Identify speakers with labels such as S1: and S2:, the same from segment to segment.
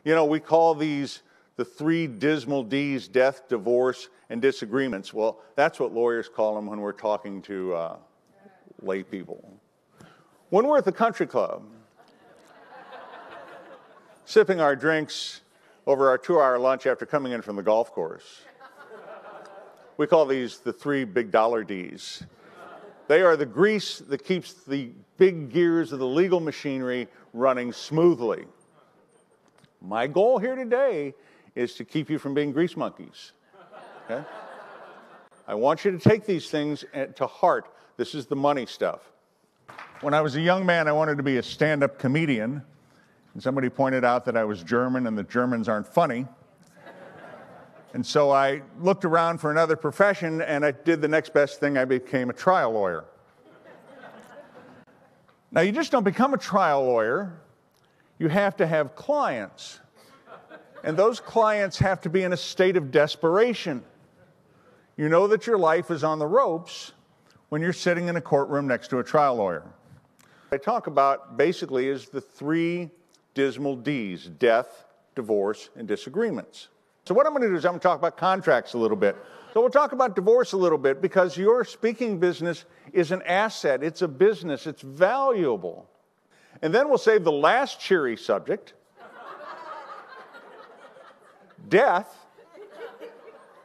S1: You know, we call these the three dismal Ds: death, divorce, and disagreements. Well, that's what lawyers call them when we're talking to lay people. When we're at the country club, sipping our drinks over our 2-hour lunch after coming in from the golf course, we call these the three big dollar Ds. They are the grease that keeps the big gears of the legal machinery running smoothly. My goal here today is to keep you from being grease monkeys. Okay? I want you to take these things to heart. This is the money stuff. When I was a young man, I wanted to be a stand-up comedian, and somebody pointed out that I was German and that Germans aren't funny. And so I looked around for another profession, and I did the next best thing. I became a trial lawyer. Now, you just don't become a trial lawyer. You have to have clients. And those clients have to be in a state of desperation. You know that your life is on the ropes when you're sitting in a courtroom next to a trial lawyer. What I talk about basically is the three dismal Ds: death, divorce, and disagreements. So what I'm going to do is I'm going to talk about contracts a little bit. So we'll talk about divorce a little bit because your speaking business is an asset. It's a business. It's valuable. And then we'll save the last cheery subject, death,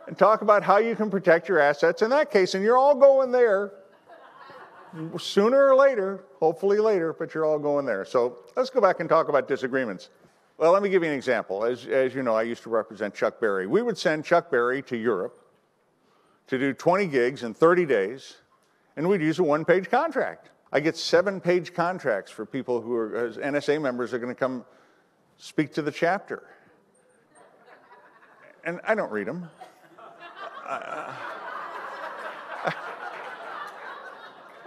S1: and talk about how you can protect your assets in that case. And you're all going there sooner or later, hopefully later, but you're all going there. So let's go back and talk about disagreements. Well, let me give you an example. As you know, I used to represent Chuck Berry. We would send Chuck Berry to Europe to do 20 gigs in 30 days, and we'd use a one-page contract. I get 7-page contracts for people who are, as NSA members, are going to come speak to the chapter. And I don't read them.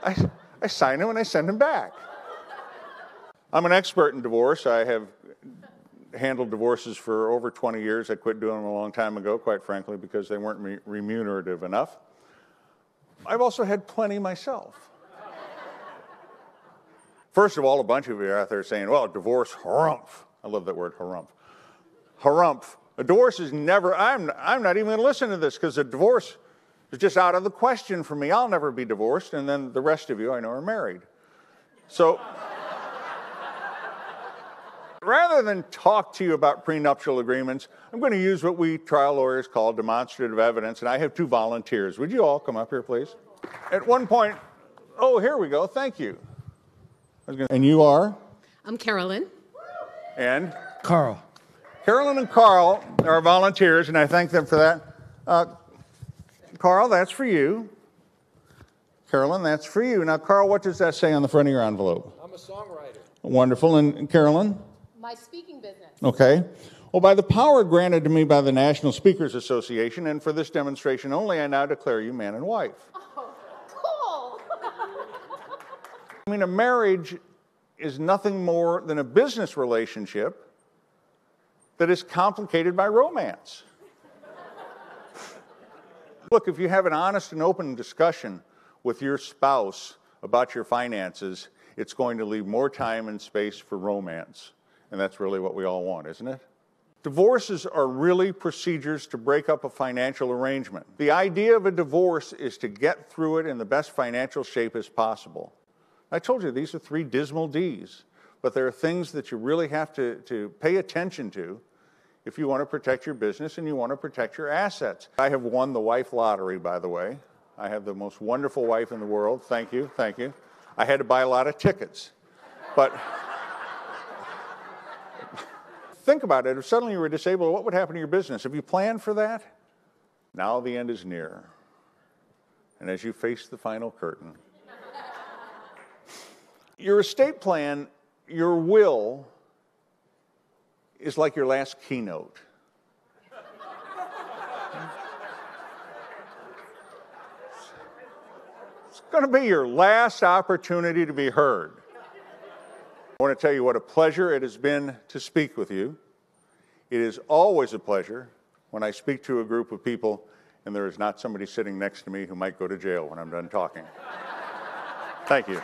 S1: I sign them and I send them back. I'm an expert in divorce. I have handled divorces for over 20 years. I quit doing them a long time ago, quite frankly, because they weren't remunerative enough. I've also had plenty myself. First of all, a bunch of you are out there saying, well, divorce, harumph. I love that word, harumph. Harumph. A divorce is never, I'm not even going to listen to this because a divorce is just out of the question for me. I'll never be divorced, and then the rest of you I know are married. So rather than talk to you about prenuptial agreements, I'm going to use what we trial lawyers call demonstrative evidence, and I have 2 volunteers. Would you all come up here, please? At one point, oh, here we go, thank you. And you are?
S2: I'm Carolyn.
S1: And?
S3: Carl.
S1: Carolyn and Carl are volunteers, and I thank them for that. Carl, that's for you. Carolyn, that's for you. Now, Carl, what does that say on the front of your envelope?
S3: I'm a songwriter.
S1: Wonderful. And Carolyn?
S2: My speaking business.
S1: Okay. Well, by the power granted to me by the National Speakers Association, and for this demonstration only, I now declare you man and wife.
S2: Oh, cool.
S1: I mean, a marriage is nothing more than a business relationship that is complicated by romance. Look, if you have an honest and open discussion with your spouse about your finances, it's going to leave more time and space for romance. And that's really what we all want, isn't it? Divorces are really procedures to break up a financial arrangement. The idea of a divorce is to get through it in the best financial shape as possible. I told you these are 3 dismal Ds, but there are things that you really have to pay attention to if you want to protect your business and you want to protect your assets. I have won the wife lottery, by the way. I have the most wonderful wife in the world. Thank you, thank you. I had to buy a lot of tickets. But think about it. If suddenly you were disabled, what would happen to your business? Have you planned for that? Now the end is near. And as you face the final curtain, your estate plan, your will, is like your last keynote. It's going to be your last opportunity to be heard. I want to tell you what a pleasure it has been to speak with you. It is always a pleasure when I speak to a group of people and there is not somebody sitting next to me who might go to jail when I'm done talking. Thank you.